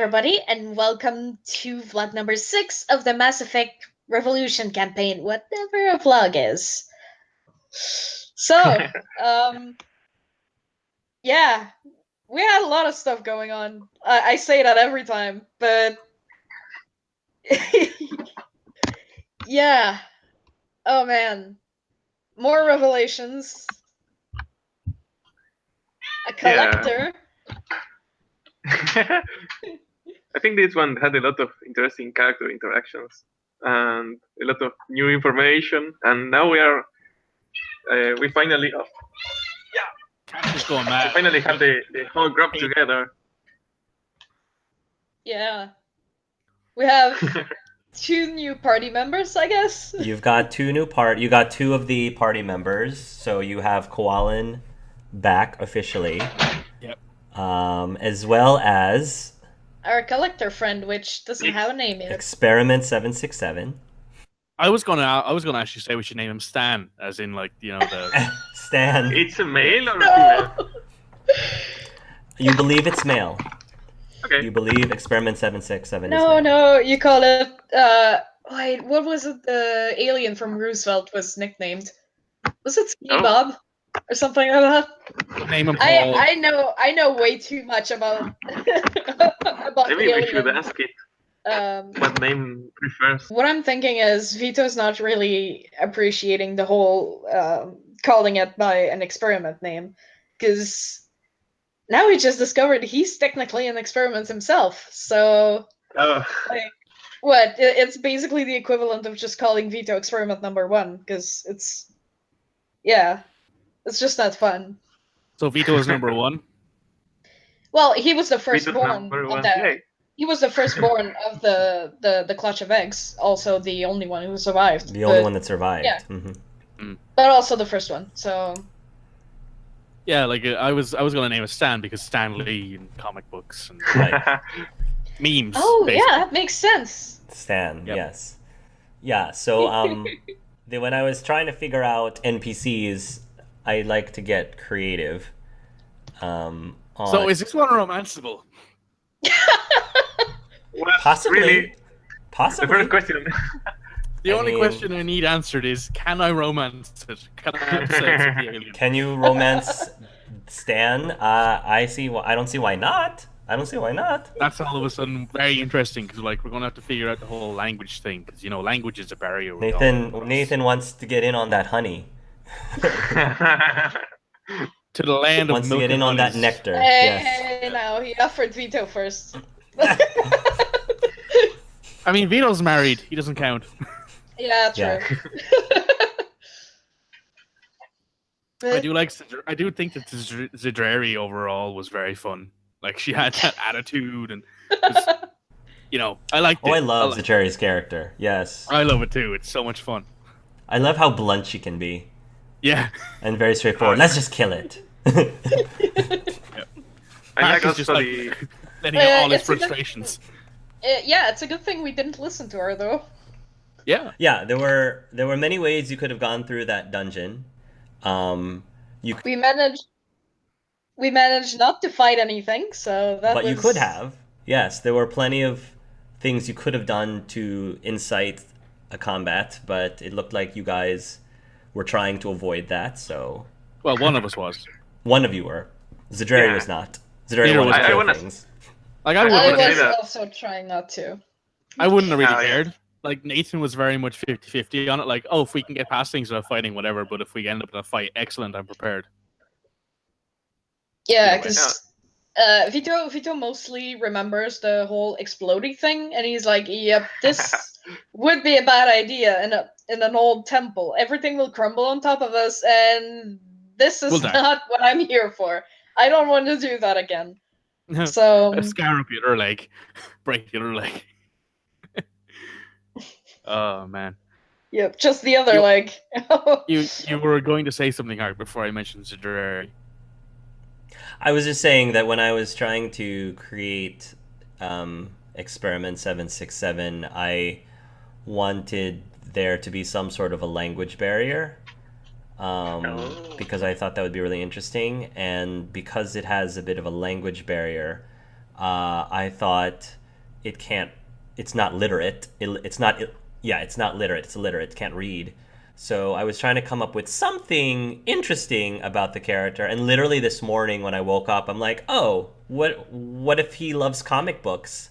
everybody, and welcome to vlog number 6 of the Mass Effect Revolution campaign, whatever a vlog is. So, yeah, we had a lot of stuff going on. I say that every time, but yeah. Oh man, more revelations. A collector. I think this one had a lot of interesting character interactions and a lot of new information. And now we finally, Just going mad. we finally have the whole group together. Yeah, we have 2 new party members, I guess. You've got you got 2 of the party members, so you have Koalin back officially. Yep. As well as Our collector friend, which doesn't have a name yet. Experiment 767. I was gonna actually say we should name him Stan, as in the Stan. It's a male or a No! female? You believe it's male. Okay. You believe Experiment 767 is No, male. no, you call it, wait, what was it the alien from Roosevelt was nicknamed? Was it Skinny Oh. Bob? Or something like that? name him Paul. I know way too much about, about Maybe we alien. should ask it what name prefers. What I'm thinking is Vito's not really appreciating the whole calling it by an experiment name, because now he just discovered he's technically an experiment himself. So, Oh, what? It's basically the equivalent of just calling Vito experiment number 1, because it's just not fun. So Vito is number 1. Well, he was the Vito's firstborn number of one. that. Yay. He was the firstborn of the clutch of eggs. Also, the only one who survived. The only one that survived. yeah. Mm-hmm. But also the first one. So Yeah, I was gonna name it Stan because Stan Lee in comic books and Right. memes. oh basically. yeah, that makes sense. Stan, Yep. yes. Yeah, so when I was trying to figure out NPCs, I like to get creative. So is this one romanceable? Well, Possibly. Really, the Possibly. first question. The I only mean- question I need answered is, can I romance it? Can I have sex with the alien? Can you romance Stan? I don't see why not. I don't see why not. That's all of a sudden very interesting because we're gonna have to figure out the whole language thing because language is a barrier. with all of us. Nathan wants to get in on that honey. To the land Wants of to milk get in and on that honeys. nectar. Hey, Yes. hey, now he offered Vito first. I mean, Vito's married. He doesn't count. Yeah, true. Yeah. I do think that Zidrari overall was very fun. Like she had that attitude, and I liked it. Oh, I love liked Zachari's character. Yes. I love it too. It's so much fun. I love how blunt she can be. Yeah. And very straightforward. Let's just kill it. I Mark like is just also like letting out all his it's a good- frustrations. Yeah, it's a good thing we didn't listen to her though. Yeah. Yeah, there were many ways you could have gone through that dungeon. We managed not to fight anything, so that But was... you could have. Yes, there were plenty of things you could have done to incite a combat, but it looked like you guys were trying to avoid that, so... Well, one of us was. One of you were. Zadrari Yeah. was not. Zadrari Neither wanted was to I. I kill wanna- things. Like I wanna say was that. also trying not to. I wouldn't have really Oh, yeah. cared. Like Nathan was very much 50-50 on it. Like, oh, if we can get past things without fighting, whatever. But if we end up in a fight, excellent. I'm prepared. Yeah, Yeah, because Vito mostly remembers the whole exploding thing, and he's like, "Yep, this would be a bad idea in an old temple. Everything will crumble on top of us, and this is We'll die." not what I'm here for. I don't want to do that again." So A scar up the other leg, break the other leg. Oh man, yep, just the other You- leg. you were going to say something, Art, before I mentioned Zidrari. I was just saying that when I was trying to create Experiment 767, I wanted there to be some sort of a language barrier. Because I thought that would be really interesting, and because it has a bit of a language barrier, I thought it can't. It's not literate. It's not. It's not literate. It's illiterate. It can't read. So I was trying to come up with something interesting about the character, and literally this morning when I woke up, I'm like, oh, what if he loves comic books?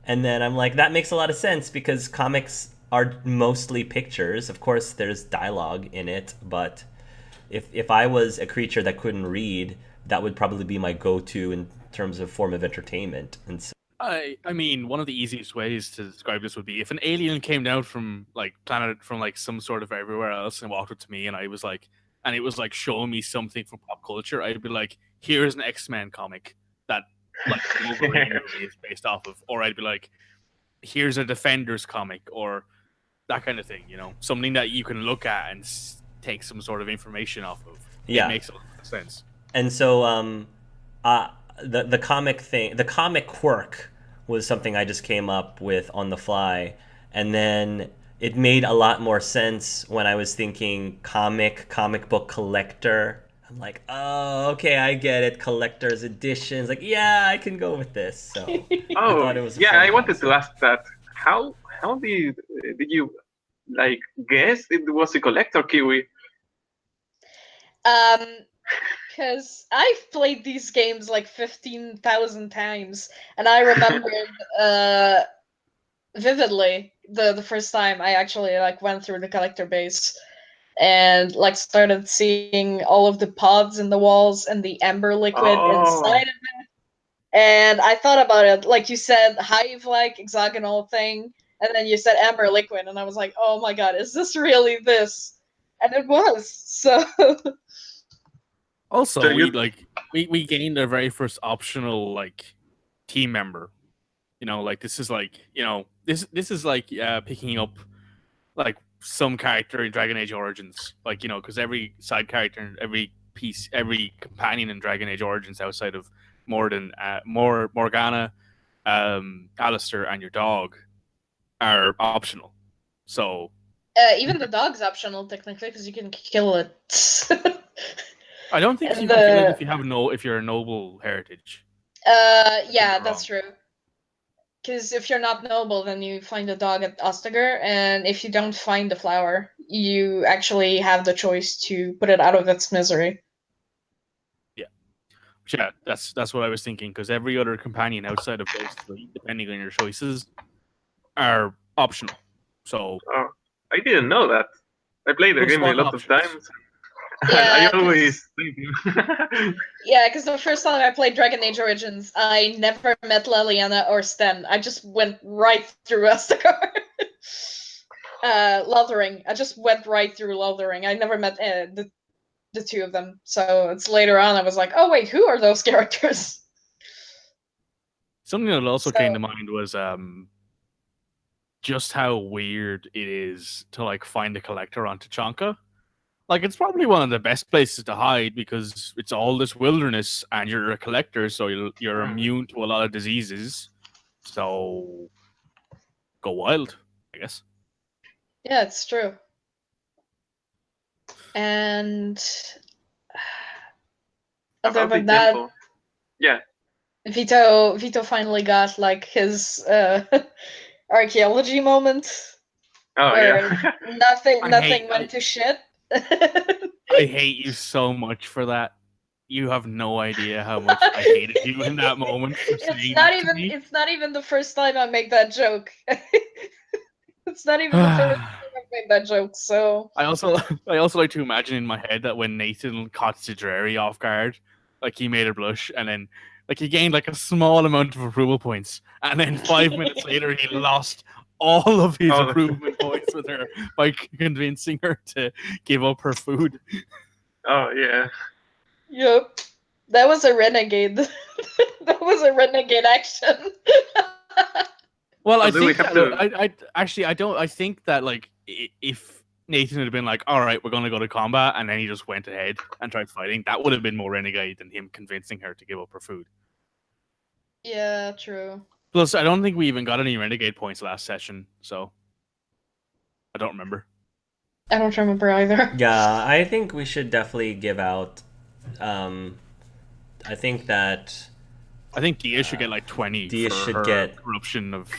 And then I'm like, that makes a lot of sense because comics are mostly pictures. Of course, there's dialogue in it, but if I was a creature that couldn't read, that would probably be my go-to in terms of form of entertainment. And so, I mean, one of the easiest ways to describe this would be if an alien came down from like planet from like some sort of everywhere else and walked up to me, and I was like, and it was like showing me something from pop culture, I'd be like, here's an X-Men comic that like the Wolverine movie is based off of, or I'd be like, here's a Defenders comic, or that kind of thing. You know, something that you can look at and take some sort of information off of. Yeah. It makes a lot of sense. And so, the comic thing, the comic quirk was something I just came up with on the fly, and then it made a lot more sense when I was thinking comic book collector. I'm like, oh, okay, I get it. Collector's editions. Like, yeah, I can go with this. So Oh, thought it was a yeah, fun I wanted to concept. ask that. How did you like guess it was a collector kiwi? Because I've played these games like 15,000 times, and I remembered vividly the first time I actually like went through the collector base and like started seeing all of the pods in the walls and the amber liquid inside of it. And I thought about it, like you said, hive-like hexagonal thing, and then you said amber liquid, and I was like, oh my god, is this really this? And it was. So Also, So you- we gained our very first optional like team member. You know, like this is like this is like picking up like some character in Dragon Age Origins, like because every side character, every companion in Dragon Age Origins outside of Morgana, Alistair, and your dog are optional. So even the dog's optional technically because you can kill it. I don't think And you can kill it if you're a noble heritage. yeah, that's wrong. true. Because if you're not noble, then you find a dog at Ostagar, and if you don't find the flower, you actually have the choice to put it out of its misery. Yeah, that's what I was thinking. Because every other companion outside of those three, depending on your choices, are optional. So I didn't know that. I played the Plus game a one lot of options. times. Yeah, I always think. Yeah, because the first time I played Dragon Age Origins, I never met Leliana or Sten. I just went right through Ostagar. Lothering. I just went right through Lothering. I never met the two of them. So it's later on I was like, oh wait, who are those characters? Something that also came to mind was just how weird it is to like find a collector on Tachanka. Like it's probably one of the best places to hide because it's all this wilderness and you're a collector, so you're immune to a lot of diseases. So go wild, I guess. Yeah, it's true. And other than that, yeah, Vito finally got like his archaeology moment. Oh yeah. Nothing went to shit. I hate you so much for that. You have no idea how much I hated you in that moment. It's not even the first time I make that joke. It's not even the first time I've made that joke. So I also like to imagine in my head that when Nathan caught Sidrari off guard, like he made her blush, and then like he gained like a small amount of approval points, and then 5 minutes later he lost all of his approval points with her by convincing her to give up her food. Oh yeah. Yep. That was a renegade. That was a renegade action. Well, I think I think that like if Nathan had been like, all right, we're going to go to combat, and then he just went ahead and tried fighting, that would have been more renegade than him convincing her to give up her food. Yeah, true. Plus, I don't think we even got any renegade points last session, so I don't remember. I don't remember either. Yeah, I think we should definitely give out. I think that I think Dia should get like 20 Dia for should her get- corruption of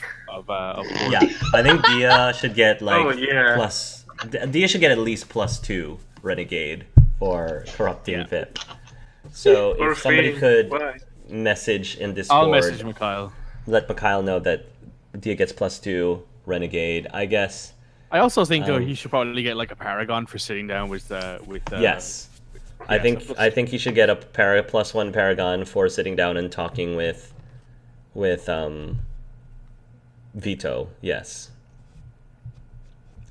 Yeah, I think Dia should get like Oh, yeah. plus. Dia should get at least +2 renegade for corrupting Yeah. Vip. So Poor if somebody thing. could Why? message in I'll Discord, message Mikhail. let Mikhail know that Dia gets +2 renegade. I guess I also think though Um, he should probably get like a paragon for sitting down with yes. I yeah, think so- I think he should get a +1 paragon for sitting down and talking with Vito. Yes.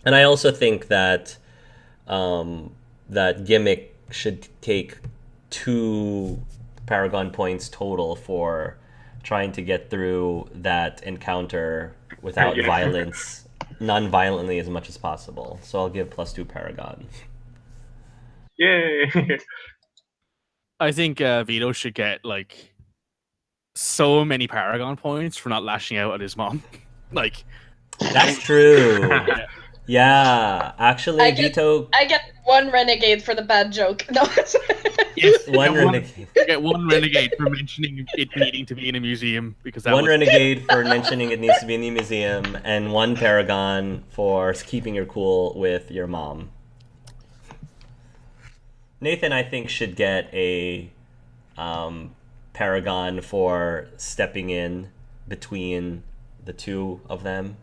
And I also think that that Gimmick should take 2 paragon points total for trying to get through that encounter without Yeah. violence, non-violently as much as possible. So I'll give +2 paragon. Yay! I think Vito should get like so many paragon points for not lashing out at his mom. Like, That's true. yeah. Yeah, actually, I get- Vito. I get 1 renegade for the bad joke. No. Yes, One get renegade. Get 1 renegade for mentioning it needing to be in a museum because that One was renegade for mentioning it needs to be in the museum, and 1 paragon for keeping your cool with your mom. Nathan, I think, should get a paragon for stepping in between the two of them,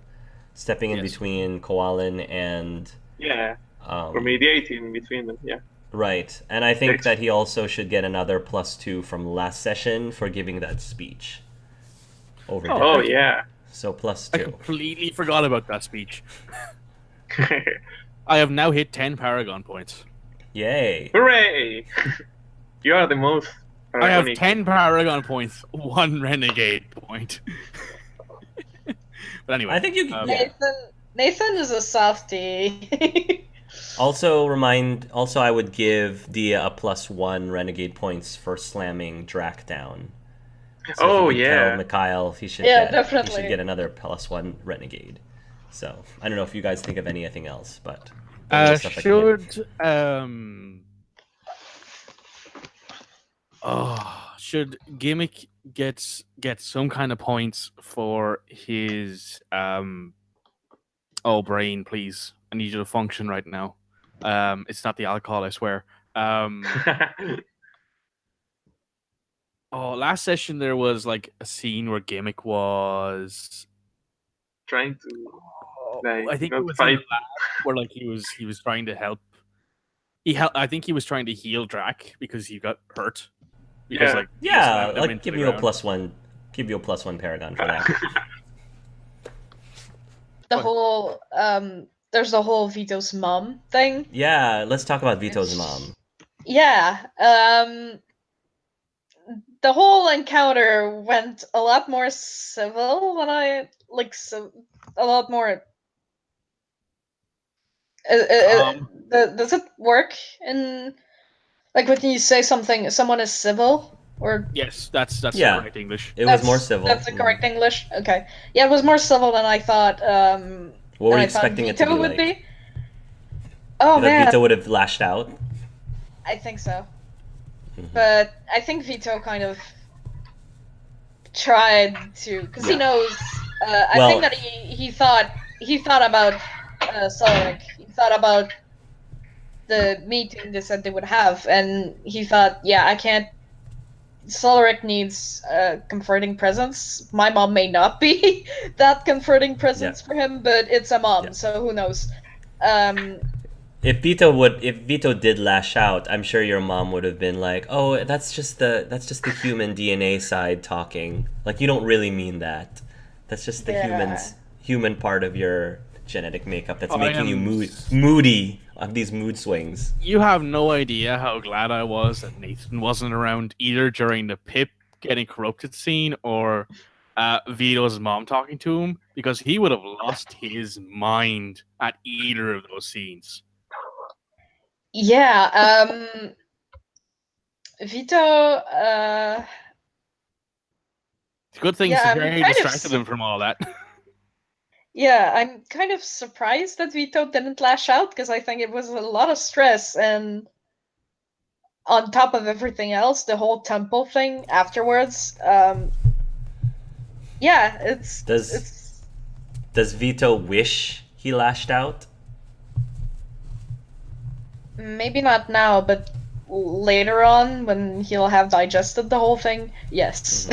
stepping in Yes. between Koalin and Yeah, um, or mediating between them. Yeah. right. And I think Thanks. that he also should get another +2 from last session for giving that speech over dinner. Oh yeah. So I +2. completely forgot about that speech. I have now hit 10 paragon points. Yay! Hooray! You are the most. I have paragonic. 10 paragon points, 1 renegade point. But anyway, I think you. um, Yeah. Nathan is a softie. Also, I would give Dia a +1 renegade points for slamming Drac down. So Oh, if you could yeah. tell Mikhail he should Yeah, get definitely. he should get another +1 renegade. So I don't know if you guys think of anything else, but those are stuff I can give. Should Gimmick get some kind of points for his brain, please? I need you to function right now. It's not the alcohol, I swear. Last session there was like a scene where Gimmick was Trying to like I think it not was in fight. the lab where like he was trying to help. I think he was trying to heal Drac because he got hurt. Because, Yeah. like, he Yeah, slammed him like into give the you a ground. +1. Give you a +1 paragon for that. The What? whole there's the whole Vito's mom thing. Yeah, let's talk about Vito's mom. Yeah. The whole encounter went a lot more civil than I like. A lot more. Does it work in like when you say someone is civil or Yes, that's Yeah. the correct English. It was more civil. That's the correct English. Okay, yeah, it was more civil than I thought. What were than you I thought expecting it to Vito be would like? be. Oh You thought man, Vito would have lashed out. I think so. Mhm. But I think Vito kind of tried to, because he Yeah. knows. I Well- think that he thought about Solaric. He thought about the meeting they said they would have, and he thought, yeah, I can't. Solaric needs a comforting presence. My mom may not be that comforting presence for him, but it's a mom, Yeah. so who knows? If Vito did lash out, I'm sure your mom would have been like, "Oh, that's just the human DNA side talking. Like you don't really mean that. That's just the Yeah. human part of your genetic makeup that's I making you am- moody of these mood swings." You have no idea how glad I was that Nathan wasn't around either during the Pip getting corrupted scene or Vito's mom talking to him, because he would have lost his mind at either of those scenes. Yeah, Vito. Good thing Yeah, I'm security kind of distracted him from all that. Yeah, I'm kind of surprised that Vito didn't lash out because I think it was a lot of stress, and on top of everything else, the whole temple thing afterwards, yeah, it's Does Vito wish he lashed out? maybe not now, but later on when he'll have digested the whole thing, yes.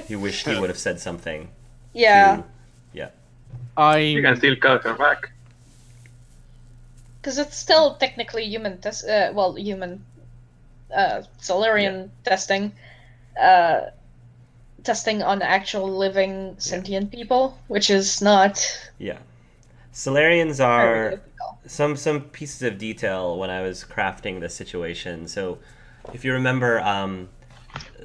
He wished he would have said something. Yeah, Yeah. You can still call her back. because it's still technically human Solarian testing, testing on actual living sentient people, which is not Yeah. Solarians very are difficult. some pieces of detail when I was crafting the situation. So, if you remember,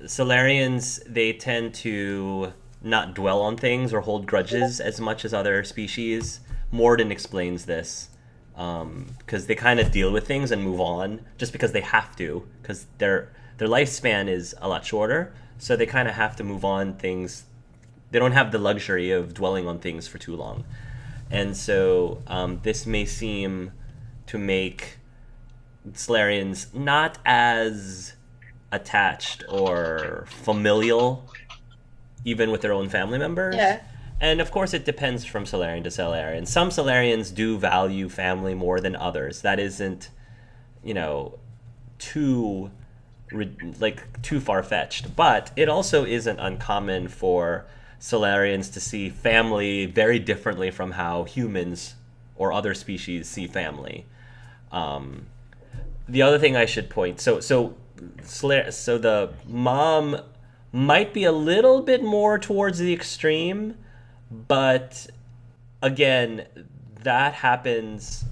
Solarians, they tend to not dwell on things or hold grudges as much as other species. Morden explains this because they kind of deal with things and move on just because they have to, because their lifespan is a lot shorter, so they kind of have to move on things. They don't have the luxury of dwelling on things for too long. And so this may seem to make Solarians not as attached or familial, even with their own family members. Yeah. And of course, it depends from Solarian to Solarian. Some Solarians do value family more than others. That isn't, too far-fetched. But it also isn't uncommon for Solarians to see family very differently from how humans or other species see family. The other thing I should point, so the mom might be a little bit more towards the extreme, but again, that happens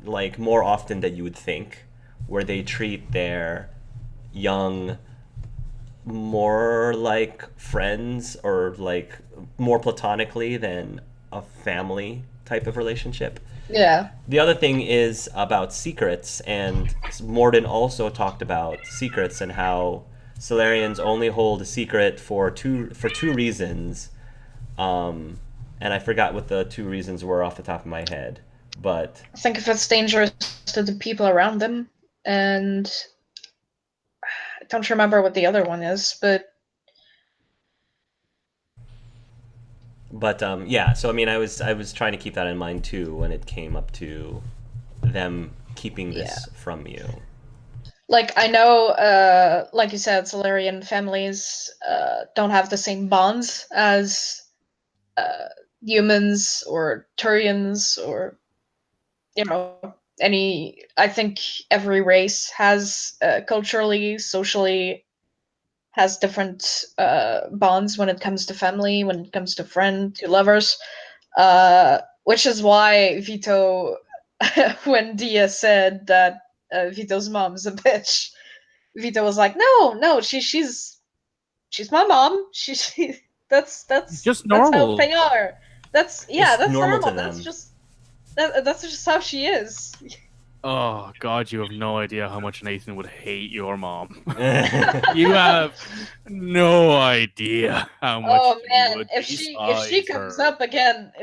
like more often than you would think, where they treat their young more like friends or like more platonically than a family type of relationship. Yeah. The other thing is about secrets, and Morden also talked about secrets and how Solarians only hold a secret for two reasons. And I forgot what the two reasons were off the top of my head, but I think if it's dangerous to the people around them, and I don't remember what the other one is, but yeah. So I mean, I was trying to keep that in mind too when it came up to them keeping this from you. like I know, like you said, Solarian families don't have the same bonds as humans or Turians or any. I think every race has culturally, socially has different bonds when it comes to family, when it comes to friend, to lovers. Which is why Vito, when Dia said that Vito's mom's a bitch, Vito was like, no, she's my mom. She that's Just how normal. they are. That's It's that's normal normal. to them. That's just how she is. Oh God, you have no idea how much Nathan would hate your mom. You have no idea how much. Oh you man, would if she despise comes her. up again,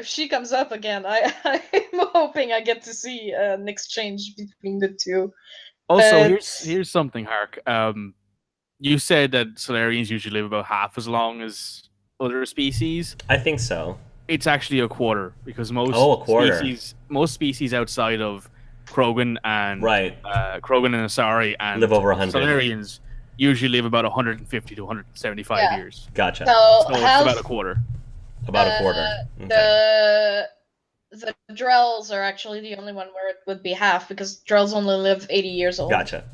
I'm hoping I get to see an exchange between the two. Also, But here's something, Hark. You said that Solarians usually live about half as long as other species. I think so. It's actually a quarter, because A quarter. most species outside of Krogan and Right. Krogan and Asari and Live over 100. Solarians usually live about 150 to 175 Yeah. years. Gotcha. so So it's how's about a quarter. About a quarter. Okay. the Drells are actually the only one where it would be half, because Drells only live 80 years old. Gotcha.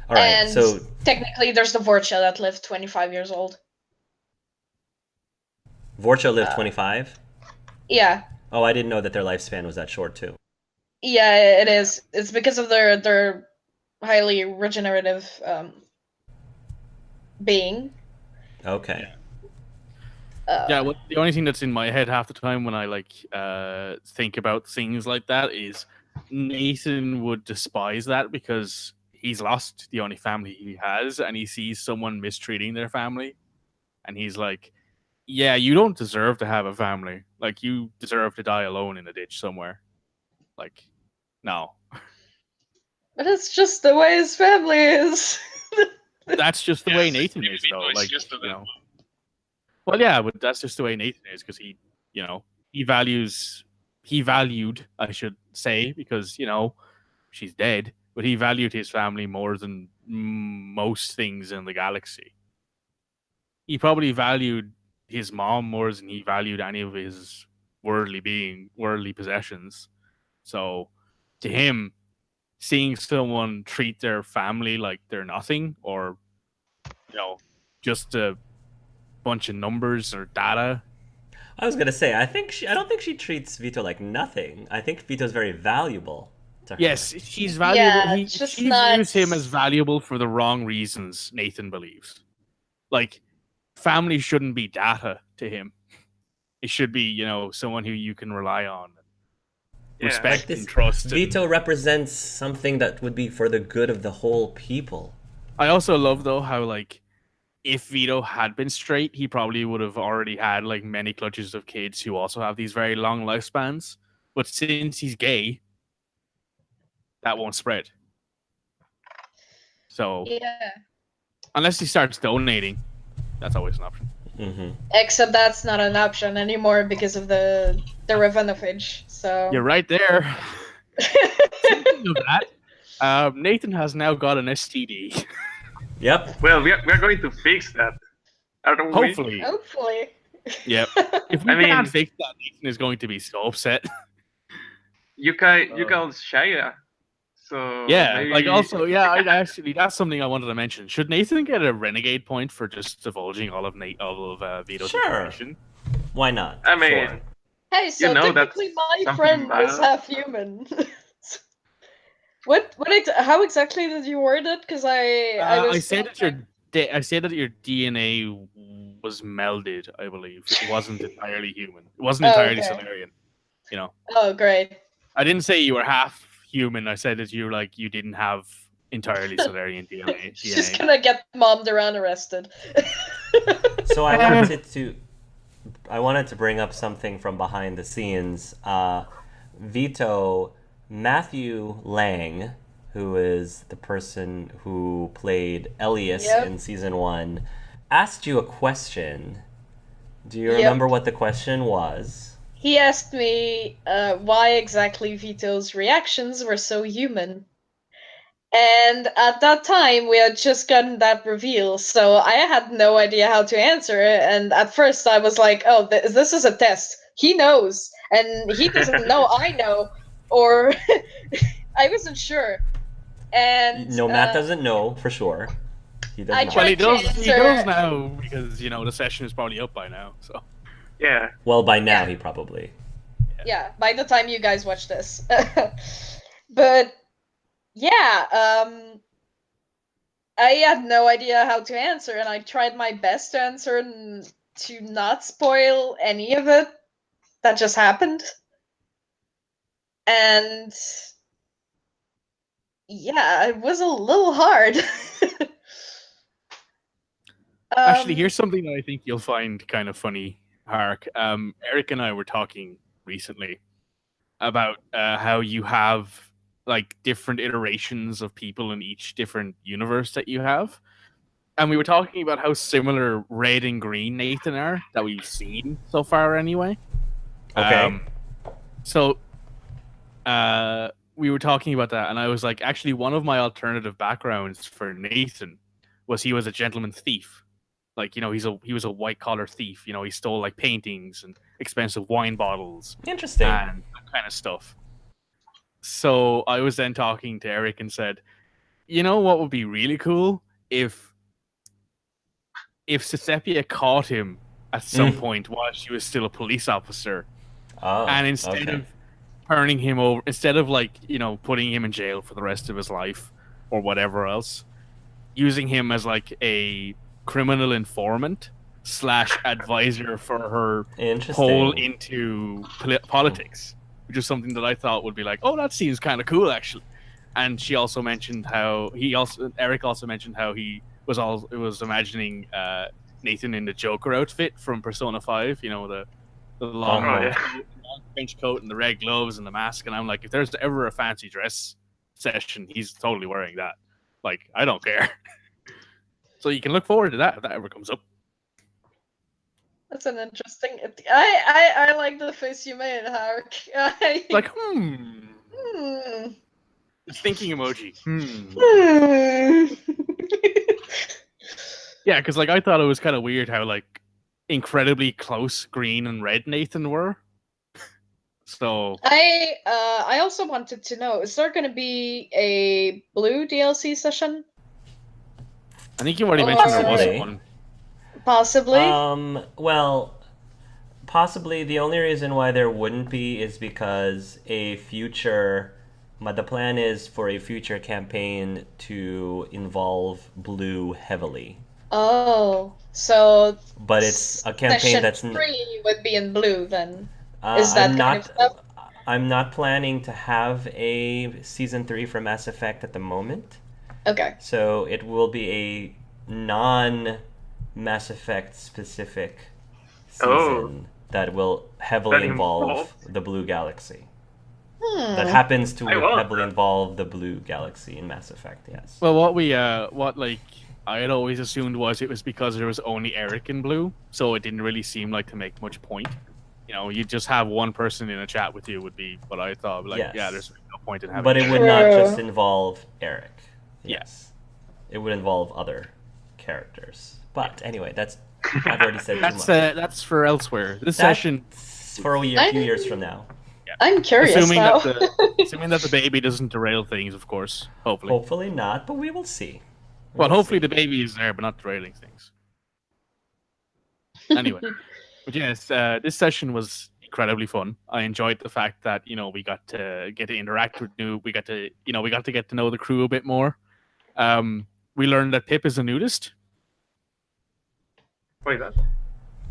All right. And So technically, there's the Vorcha that lived 25 years old. Vorcha lived 25? Yeah. Oh, I didn't know that their lifespan was that short too. Yeah, it is. It's because of their highly regenerative being. Okay. Yeah, well, the only thing that's in my head half the time when I think about things like that is Nathan would despise that, because he's lost the only family he has, and he sees someone mistreating their family, and he's like, "Yeah, you don't deserve to have a family. Like, you deserve to die alone in a ditch somewhere." Like, no. But it's just the way his family is. That's just the way Nathan is, though. Like, you know. Well, yeah, but that's just the way Nathan is because he, you know, he valued, I should say, because, you know, she's dead, but he valued his family more than most things in the galaxy. He probably valued his mom more than he valued any of his worldly possessions. So, to him, seeing someone treat their family like they're nothing, or, you know, just a bunch of numbers or data. I was gonna say, I don't think she treats Vito like nothing. I think Vito's very valuable to her. Yes, she's valuable. Yeah, it's just She not- views him as valuable for the wrong reasons, Nathan believes. Like, family shouldn't be data to him. It should be, you know, someone who you can rely on, respect, Like and trust. Vito represents something that would be for the good of the whole people. I also love, though, how, like, if Vito had been straight, he probably would have already had, like, many clutches of kids who also have these very long lifespans. But since he's gay, that won't spread. So, Yeah. unless he starts donating, that's always an option. Mm-hmm. Except that's not an option anymore because of the Ravenovage. So You're right there. Speaking of that, Nathan has now got an STD. Yep. Well, we are going to fix that, aren't we? Hopefully. hopefully. Yep. If we I mean- can't fix that, Nathan is going to be so upset. You call Shia. So Yeah, maybe... like also, yeah, actually, that's something I wanted to mention. Should Nathan get a renegade point for just divulging all of Vito's Sure. information? Why not? I mean, Sure. Hey, so You know, that's technically my something friend was bad. half human. How exactly did you word it? Because I said that your DNA was melded. I believe it wasn't entirely human. It wasn't entirely okay. Solarian. You know, Oh, great. I didn't say you were half human. I said that you didn't have entirely Solarian DNA. She's gonna get mommed around arrested. So I wanted to bring up something from behind the scenes. Vito, Matthew Lang, who is the person who played Elias Yep. in season 1, asked you a question. Do you Yep. remember what the question was? He asked me why exactly Vito's reactions were so human. And at that time, we had just gotten that reveal, so I had no idea how to answer it. And at first, I was like, oh, this is a test. He knows, and he doesn't know I know. Or I wasn't sure. And No, Matt doesn't know for sure. He I doesn't. Well, he tried does. to He answer- does now because you know the session is probably up by now. So yeah. Well, by now Yeah. he probably. Yeah, by the time you guys watch this. But yeah, I had no idea how to answer, and I tried my best to answer and to not spoil any of it that just happened. And yeah, it was a little hard. actually, here's something that I think you'll find kind of funny, Hark. Eric and I were talking recently about how you have like different iterations of people in each different universe that you have. And we were talking about how similar Red and Green Nathan are that we've seen so far anyway. Okay. So we were talking about that, and I was like, actually, one of my alternative backgrounds for Nathan was he was a gentleman thief. Like, you know, he was a white collar thief. You know, he stole like paintings and expensive wine bottles Interesting. and that kind of stuff. So I was then talking to Eric and said, you know what would be really cool if Sesepia caught him at some point while she was still a police officer, Oh, and instead okay. of turning him over, instead of like, you know, putting him in jail for the rest of his life or whatever else, using him as like a criminal informant / advisor for her Interesting. hole into politics, which is something that I thought would be like, oh, that seems kind of cool actually. And she also mentioned how Eric also mentioned how he was imagining Nathan in the Joker outfit from Persona 5, you know, the long Oh, yeah. long trench coat and the red gloves and the mask. And I'm like, if there's ever a fancy dress session, he's totally wearing that. Like, I don't care. So you can look forward to that if that ever comes up. That's an interesting. I like the face you made, Hark. Like, thinking emoji. Yeah, because like I thought it was kind of weird how like incredibly close green and red Nathan were. So I also wanted to know, is there going to be a blue DLC session? I think you already mentioned there was Possibly. one. Possibly. Well, possibly. The only reason why there wouldn't be is because a future. The plan is for a future campaign to involve blue heavily. Oh, so. But it's a campaign session that's 3 would be in blue then. Is that I'm kind of stuff? I'm not planning to have a season 3 for Mass Effect at the moment. Okay. So it will be a non-Mass Effect specific season that will heavily involve the Blue Galaxy. That happens to heavily involve the Blue Galaxy in Mass Effect, yes. Well, what I had always assumed was it was because there was only Eric in blue, so it didn't really seem like to make much point. You know, you just have one person in a chat with you would be what I thought. Like, Yes. yeah, there's no point in having. But it would not just involve Eric. Yes. It would involve other characters. But anyway, I've already said too much. That's for elsewhere. This session for a few years from now. Yeah. I'm curious now. Assuming that the baby doesn't derail things, of course. Hopefully. Hopefully not, but we will see. Well, hopefully the baby is there, but not derailing things. Anyway, but yes, this session was incredibly fun. I enjoyed the fact that we got to interact with we got to get to know the crew a bit more. We learned that Pip is a nudist. Wait, that?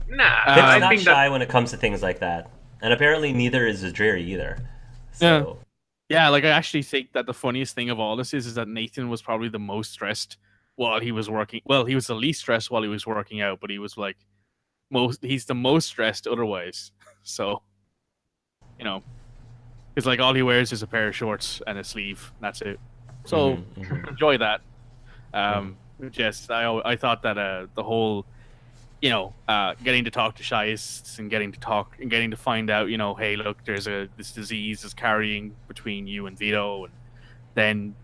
Nah, Pip's I not think shy when it comes to things like that, and apparently neither is Zadriri either. So. Yeah, like I actually think that the funniest thing of all this is that Nathan was probably the most stressed while he was working. Well, he was the least stressed while he was working out, but he was like he's the most stressed otherwise. So, it's like all he wears is a pair of shorts and a sleeve. And that's it. So enjoy that. Just I thought that the whole, getting to talk to Shias and getting to find out, hey, look, there's this disease is carrying between you and Vito, and then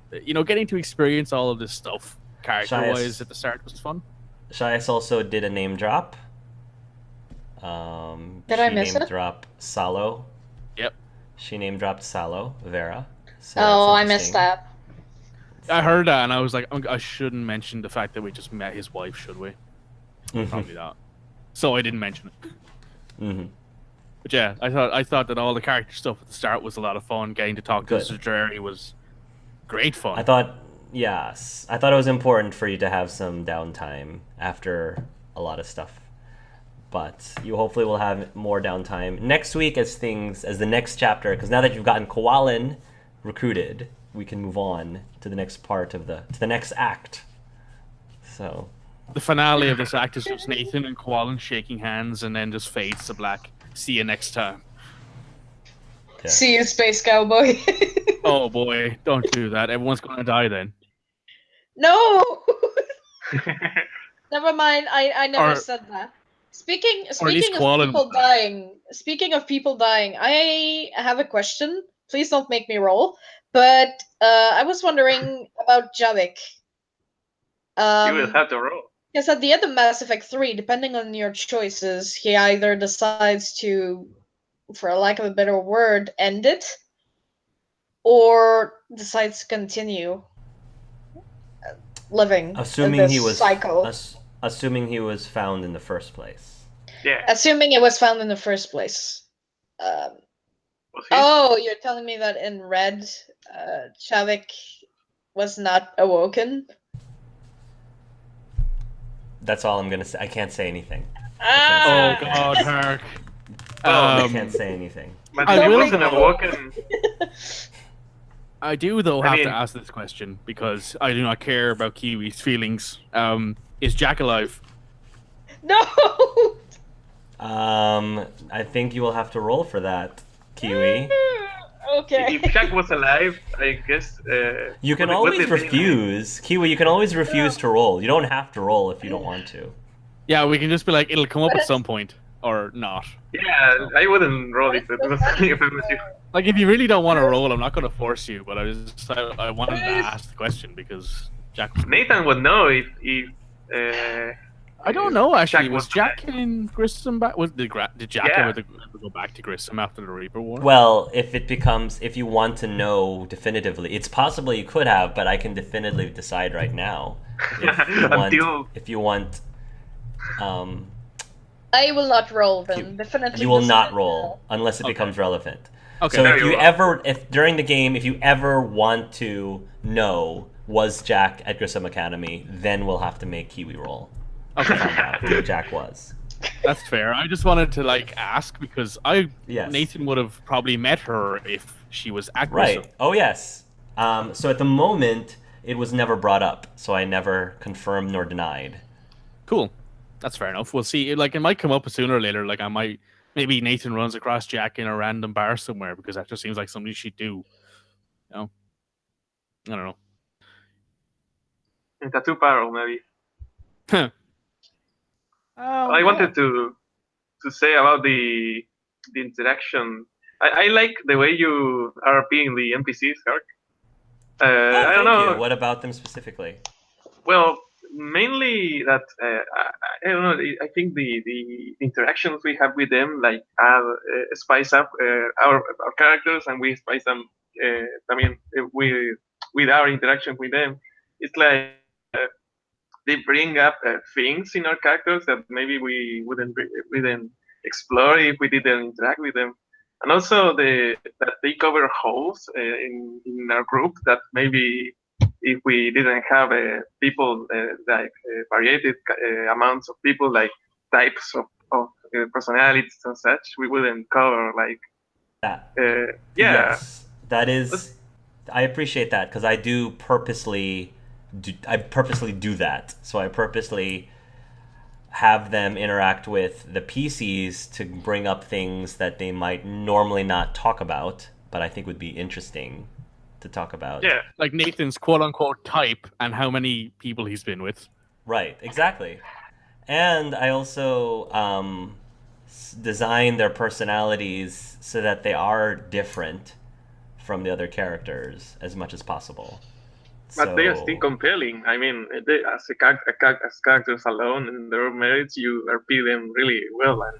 getting to experience all of this stuff character-wise at the start was fun. Shias also did a name drop. Did I miss it? She name dropped Salo. Yep. She name dropped Salo, Vera. So I missed that. I heard that and I was like, I shouldn't mention the fact that we just met his wife, should we? Probably not. So I didn't mention it. But yeah, I thought that all the character stuff at the start was a lot of fun. Getting to talk to Zadriri was great fun. I thought it was important for you to have some downtime after a lot of stuff. But you hopefully will have more downtime next week as the next chapter, because now that you've gotten Koalin recruited, we can move on to the next part of to the next act. So the finale of this act is just Nathan and Koalin shaking hands and then just fades to black. See you next time. Yeah. See you, Space Cowboy. Oh boy, don't do that. Everyone's gonna die then. No! Never mind, I never said that. Speaking of people dying, I have a question. Please don't make me roll. But I was wondering about Javik. You will have to roll. Because at the end of Mass Effect 3, depending on your choices, he either decides to, for lack of a better word, end it, or decides to continue living assuming he was cycle. Assuming he was found in the first place. Yeah. Assuming it was found in the first place. You're telling me that in Red, Javik was not awoken? That's all I'm gonna say. I can't say anything. Oh God, Hark. I can't say anything. But he wasn't awoken. I do, though, have to ask this question because I do not care about Kiwi's feelings. Is Jack alive? No! I think you will have to roll for that, Kiwi. Okay. If Jack was alive, I guess. You can what always did they name? refuse. Kiwi, you can always refuse to roll. You don't have to roll if you don't want to. Yeah, we can just be like, it'll come up at some point or not. Yeah, So. I wouldn't roll if it was if it was you. Like, if you really don't want to roll, I'm not going to force you. But I wanted to ask the question because Jack. Nathan would know if I don't know actually. Jack Was was Jack in Grissom back? Did Jack Yeah. ever go back to Grissom after the Reaper War? Well, if you want to know definitively, it's possible you could have, but I can definitively decide right now. If you want, I will not roll then. Definitely. you will not decide roll now. unless it becomes relevant. Okay. So There if you you are. if during the game, if you ever want to know was Jack at Grissom Academy, then we'll have to make Kiwi roll to find out who Jack was. That's fair. I just wanted to ask because Yes. Nathan would have probably met her if she was at Grissom. Right. Oh yes. So at the moment, it was never brought up, so I never confirmed nor denied. Cool. That's fair enough. We'll see. It might come up sooner or later. Maybe Nathan runs across Jack in a random bar somewhere because that just seems like something she'd do. You know? I don't know. in Tattoo Parallel maybe. I Yeah. wanted to say about the interaction. I like the way you are being the NPCs, Hark. I don't Thank know. you. What about them specifically? Well, mainly that I don't know. I think the interactions we have with them spice up our characters, and we spice them. With our interaction with them, it's like they bring up things in our characters that maybe we wouldn't explore if we didn't interact with them, and also that they cover holes in our group that maybe if we didn't have people varied amounts of people like types of personalities and such, we wouldn't cover That. yeah. Yes, that is. I appreciate that because I purposely do that. So I purposely have them interact with the PCs to bring up things that they might normally not talk about, but I think would be interesting to talk about. Yeah. Like Nathan's quote-unquote type and how many people he's been with. Right, exactly. And I also design their personalities so that they are different from the other characters as much as possible. But they are still compelling. I mean, as characters alone and their merits, you RP them really well. And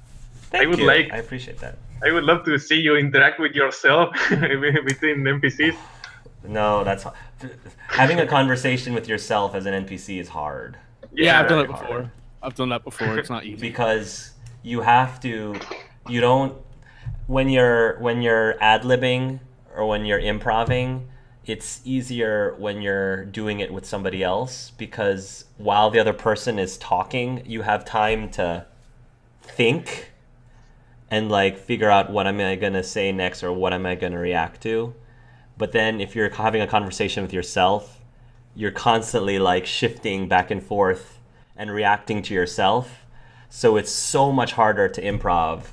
Thank you. I appreciate that. I would love to see you interact with yourself between NPCs. No, that's having a conversation with yourself as an NPC is hard. Yeah, I've done it Very before. hard. I've done that before. It's not easy. Because you have to. You don't. When you're ad-libbing or when you're improving, it's easier when you're doing it with somebody else because while the other person is talking, you have time to think and figure out what am I going to say next or what am I going to react to. But then if you're having a conversation with yourself, you're constantly shifting back and forth and reacting to yourself. So it's so much harder to improv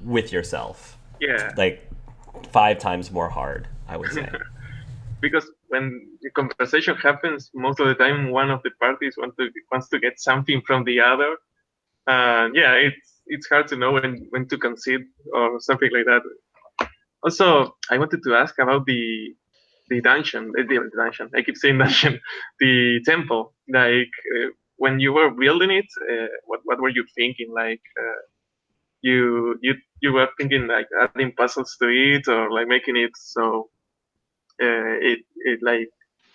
with yourself. Yeah. 5 times more hard, I would say. Because when the conversation happens, most of the time one of the parties wants to get something from the other. It's hard to know when to concede or something like that. Also, I wanted to ask about the dungeon. The dungeon. I keep saying dungeon. The temple. When you were building it, what were you thinking? You were thinking adding puzzles to it or making it so it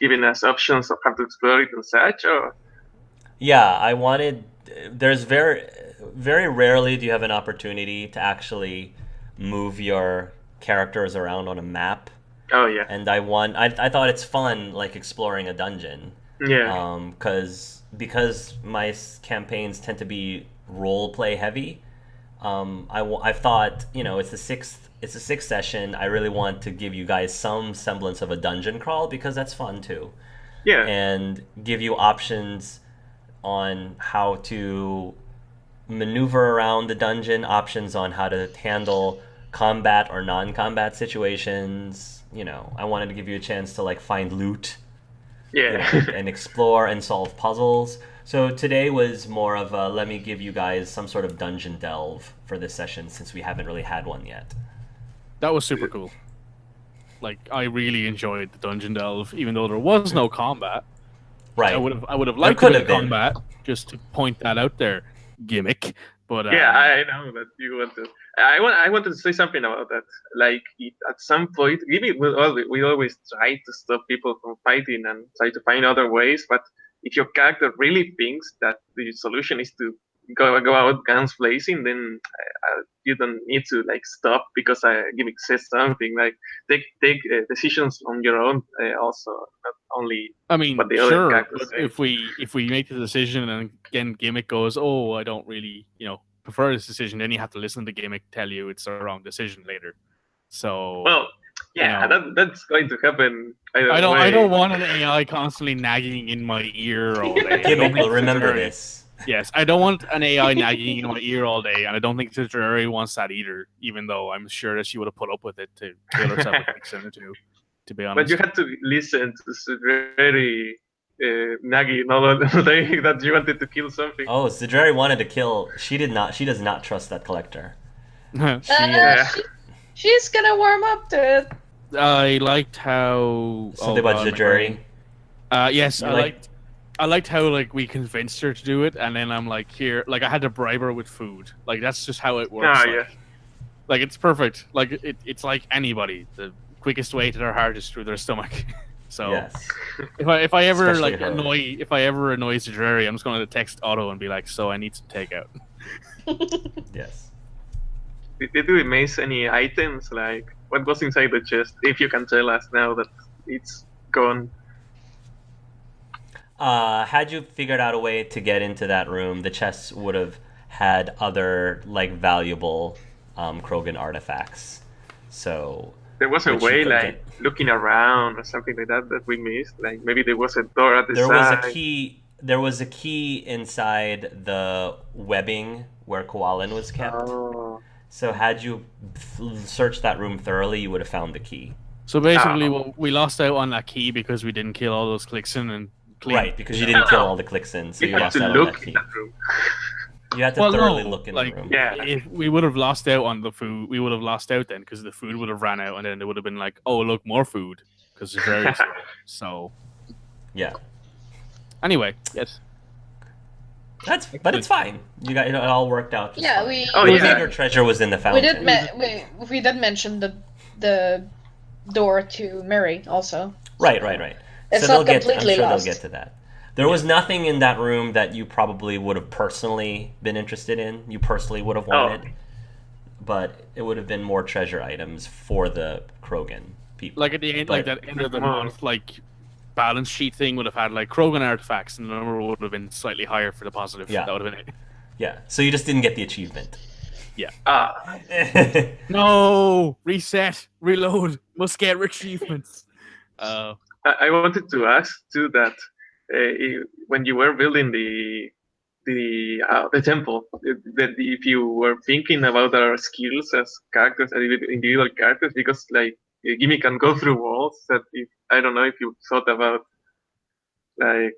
giving us options of how to explore it and such, or yeah, I wanted. There's very rarely do you have an opportunity to actually move your characters around on a map. Oh yeah. And I thought it's fun exploring a dungeon. Yeah. Because my campaigns tend to be role play heavy. I've thought it's the sixth session. I really want to give you guys some semblance of a dungeon crawl because that's fun too. Yeah. And give you options on how to maneuver around the dungeon, options on how to handle combat or non-combat situations. I wanted to give you a chance to like find loot, and explore and solve puzzles. So today was more of a let me give you guys some sort of dungeon delve for this session since we haven't really had one yet. That was super cool. Like, I really enjoyed the dungeon delve, even though there was no combat. Right. I would have liked a bit of combat, just to point that out there, gimmick. But I know that you want to. I wanted to say something about that. Like at some point, we always try to stop people from fighting and try to find other ways. But if your character really thinks that the solution is to go out guns blazing, then you don't need to like stop because gimmick says something. Like take decisions on your own. Also, not only. I mean, what the other sure. characters But say. if we make the decision and again gimmick goes, oh, I don't really prefer this decision, then you have to listen to gimmick tell you it's the wrong decision later. So Well, yeah, that's going to happen. I don't want an AI constantly nagging in my ear all day. Gimmick will remember this. Yes, I don't want an AI nagging in my ear all day, and I don't think Citrari wants that either, even though I'm sure that she would have put up with it to kill herself with Nixon or two, to be honest. But you had to listen to very naggy all the day that you wanted to kill something. Oh, Citrari wanted to kill. She does not trust that collector. She's gonna warm up to it. I liked how... Something about Citrari? Yes, I liked how like we convinced her to do it, and then I'm like, here, like I had to bribe her with food. Like that's just how it works. Like it's perfect. Like it's like anybody. The quickest way to their heart is through their stomach. So yes. if I ever Especially like her. annoy Citrari, I'm just going to text Otto and be like, so I need some takeout. Yes. Did we miss any items? Like what was inside the chest? If you can tell us now that it's gone. Had you figured out a way to get into that room, the chests would have had other like valuable Krogan artifacts. So there was a way, like looking around or something like that we missed. Like maybe there was a door at the side. There was a key inside the webbing where Koalin was kept. Oh. So had you searched that room thoroughly, you would have found the key. So basically, we lost out on that key because we didn't kill all those Clixen and. Right, because you didn't kill all the Clixen, so you lost out on that key. You had to thoroughly look in the room. Yeah. If we would have lost out on the food, we would have lost out then because the food would have ran out, and then it would have been like, oh, look, more food because it's very so. Yeah. Anyway, yes. But it's fine. You got it all worked out. Just fine. we bigger treasure was in the fountain. We did mention the door to Mary also. Right. It's So not completely lost. They'll get to that. There was nothing in that room that you probably would have personally been interested in. You personally would have wanted, but it would have been more treasure items for the Krogan people. Like at the end, like that end of the month, like balance sheet thing would have had like Krogan artifacts, and the number would have been slightly higher for the positive. Yeah, that would have been it. Yeah. So you just didn't get the achievement. Yeah. No, reset, reload, must get achievements. I wanted to ask too that when you were building the temple, that if you were thinking about our skills as characters, as individual characters, because like Gimme can go through walls. That if I don't know if you thought about like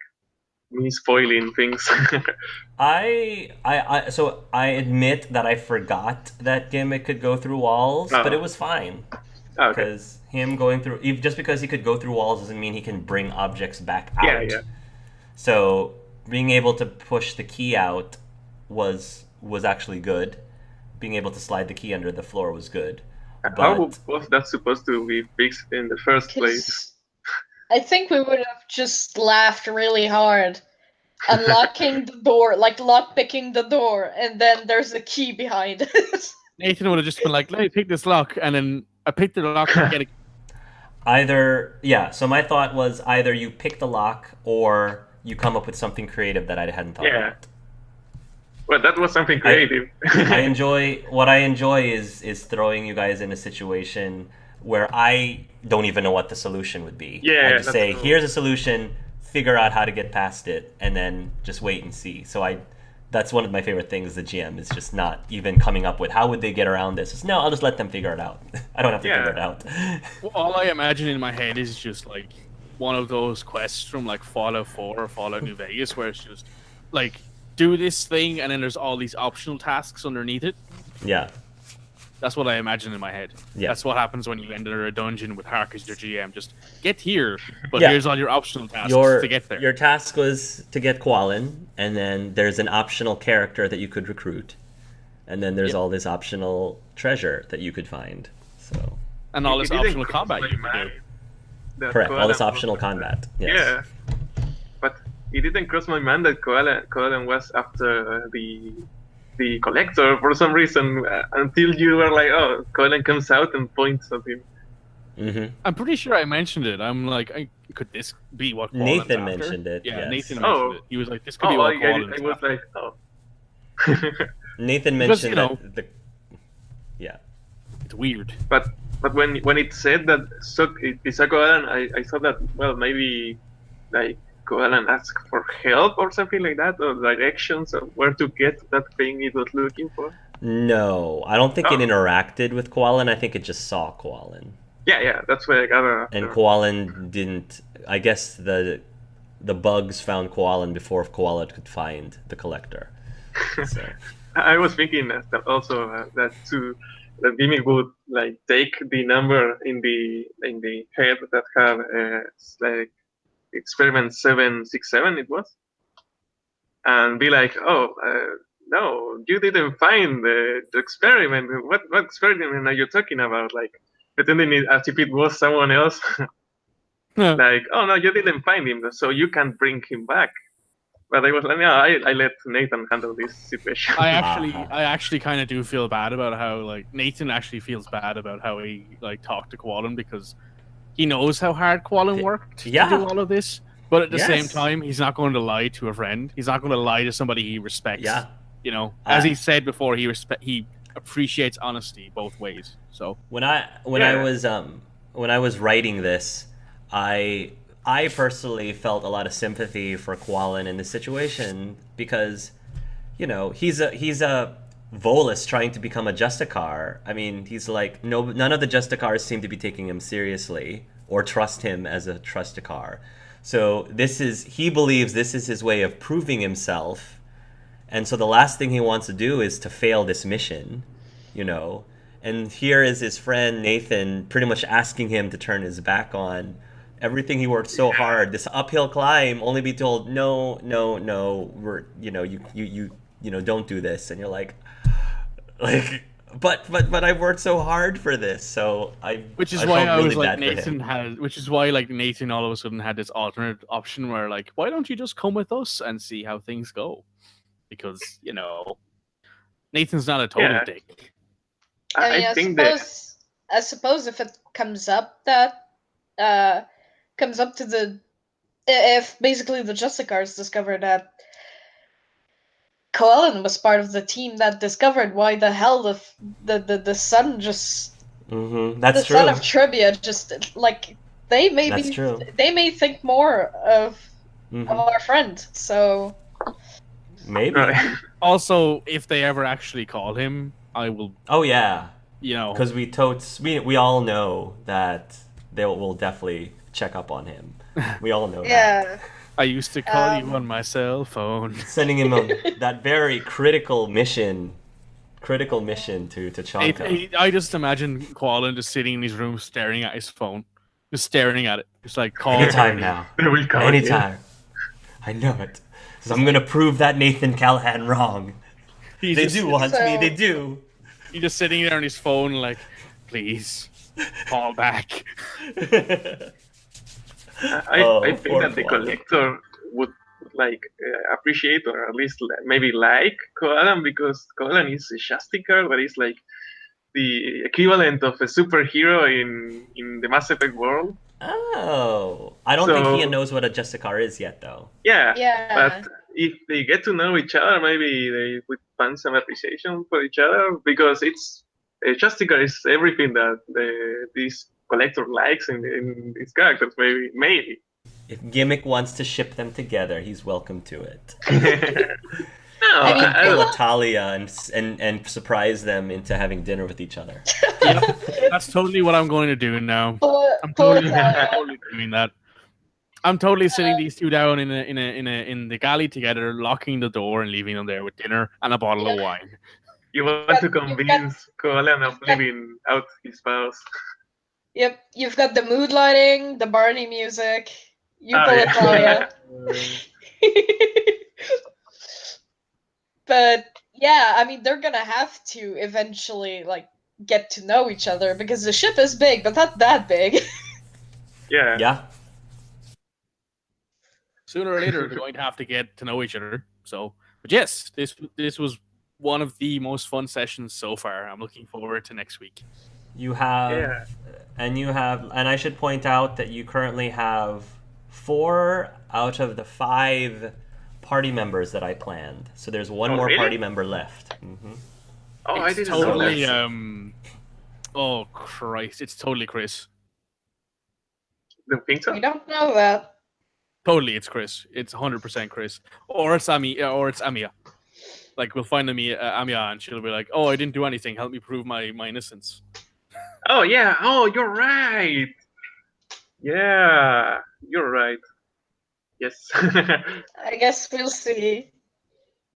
me spoiling things. So I admit that I forgot that Gimmick could go through walls, but it was fine. Because him going through, just because he could go through walls doesn't mean he can bring objects back out. Yeah. So being able to push the key out was actually good. Being able to slide the key under the floor was good. How was that supposed to be fixed in the first place? I think we would have just laughed really hard. Unlocking the door, like lockpicking the door, and then there's a key behind it. Nathan would have just been like, let me pick this lock, and then I picked the lock and get it. So my thought was either you pick the lock or you come up with something creative that I hadn't thought about. Well, that was something creative. I enjoy is throwing you guys in a situation where I don't even know what the solution would be. Yeah, I just say, here's a solution, figure out how to get past it, and then just wait and see. So I That's one of my favorite things. The GM is just not even coming up with how would they get around this. It's, no, I'll just let them figure it out. I don't have to figure it out. Well, all I imagine in my head is just like one of those quests from like Fallout 4 or Fallout New Vegas, where it's just like do this thing, and then there's all these optional tasks underneath it. Yeah. That's what I imagine in my head. Yeah. That's what happens when you enter a dungeon with Hark as your GM. Just get here, but Yeah. here's all your optional tasks to get there. Your task was to get Quallen, and then there's an optional character that you could recruit, and then there's all this optional treasure that you could find. So and all It this didn't optional cross combat my you can do. mind that correct, all this Koalan optional was- combat. Yes. Yeah, but it didn't cross my mind that Koalan was after the collector for some reason until you were like, oh, Koalan comes out and points at him. Mm-hmm. I'm pretty sure I mentioned it. I'm like, could this be what Quallen's Nathan after? mentioned it, Yeah, yes. Nathan Oh. mentioned it. He was like, this could be Oh, what I Quallen's was after. like, oh. Nathan Because, mentioned you know- that the. Yeah. It's weird. But when it said that it's a Koalan, I thought that, well, maybe like Koalan asked for help or something like that, or directions of where to get that thing it was looking for. No, I don't think it Oh. interacted with Quallen. I think it just saw Quallen. Yeah, that's what I got. And Quallen didn't. I guess the bugs found Quallen before Quallen could find the collector. So I was thinking that also that Gimmick would like take the number in the head that had like experiment 767 it was, and be like, oh no, you didn't find the experiment. What experiment are you talking about? Like pretending it as if it was someone else. Like, oh no, you didn't find him, so you can't bring him back. But I was like, no, I let Nathan handle this situation. I actually kind of do feel bad about how like Nathan actually feels bad about how he like talked to Quallen, because he knows how hard Quallen worked to Yeah. do all of this. But at the same Yes. time, he's not going to lie to a friend. He's not going to lie to somebody he respects. yeah. You know, as he said before, he appreciates honesty both ways. So When I was writing this, I personally felt a lot of sympathy for Quallen in this situation because, you know, he's a Volus trying to become a Justicar. I mean, he's like none of the Justicars seem to be taking him seriously or trust him as a Trusticar. So he believes this is his way of proving himself, and so the last thing he wants to do is to fail this mission, you know. And here is his friend Nathan pretty much asking him to turn his back on everything he worked so hard, this uphill climb, only be told no, we're you know don't do this, and you're like but I worked so hard for this, so which is I why felt I really was like bad for him. which is why like Nathan all of a sudden had this alternate option where like, why don't you just come with us and see how things go? Because, you know, Nathan's not a total Yeah. dick. I mean, I suppose if it comes up that comes up to if basically the Justicars discover that Coelen was part of the team that discovered why the hell the sun just That's the true. son of Trivia just like they may That's true. they may think more of our friend, so Maybe. Also, if they ever actually call him, I will, Oh yeah, you know, because we all know that they will definitely check up on him. We all know that. yeah. I used to call you on my cell phone. Sending him on that very critical mission to Tachanka. I just imagine Quallen just sitting in his room staring at his phone. Just staring at it. Just like, call Anytime now. They will call you. Anytime. I know it. 'Cause I'm gonna prove that Nathan Callahan wrong. He's They just, do want me, So- they do. He's just sitting there on his phone like, please, call back. I think poor that the Quallen. collector would like appreciate or at least maybe like Koalan, because Koalan is a Justicar, but he's like the equivalent of a superhero in the Mass Effect world. Oh. I don't think So- Ian knows what a Justicar is yet, though. Yeah, Yeah. but if they get to know each other, maybe they would find some appreciation for each other, because it's Justicar is everything that this collector likes in his characters. Maybe. If Gimmick wants to ship them together, he's welcome to it. No, You mean, can I pull don't. a Talia and surprise them into having dinner with each other. That's totally what I'm going to do now. Pull I'm pull totally, it out. totally doing that. I'm totally sitting these two down in the galley together, locking the door and leaving them there with dinner and a bottle of wine. You want got- to you've got- convince Colin of you've got- leaving out his spouse. Yep, you've got the mood lighting, the Barney music. You Oh, pull it, yeah. Talia. But yeah, I mean, they're gonna have to eventually like get to know each other because the ship is big, but not that big. Yeah. Yeah. Sooner or later, they're going to have to get to know each other. So, but yes, this was one of the most fun sessions so far. I'm looking forward to next week. You have, Yeah. and I should point out that you currently have 4 out of the 5 party members that I planned. So there's one Oh, more really? party member left. Oh, I It's didn't totally know that. oh Christ, it's totally Chris. Don't think so. We don't know that. Totally, it's Chris. It's 100% Chris, or it's or it's Amia. Like we'll find Amia, and she'll be like, "Oh, I didn't do anything. Help me prove my innocence." Oh yeah. Oh, you're right. Yeah, you're right. Yes. I guess we'll see.